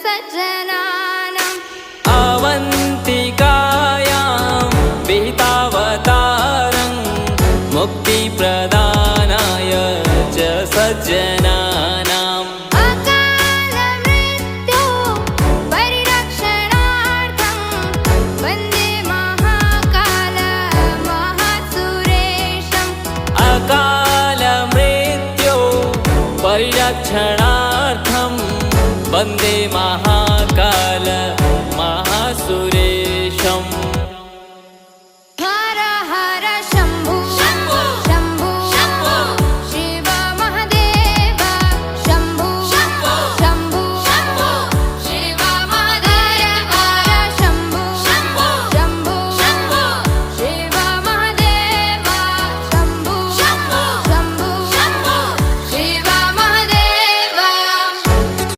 सज्जनानाम् अवन्तिकायां विहितावतारं मुक्तिप्रदानाय च सज्जनानाम् अकालमृत्यो परिरक्षणार्थं वन्दे महाकालमहासुरेशम् अकालमृत्यो परिरक्षणार्थं वन्दे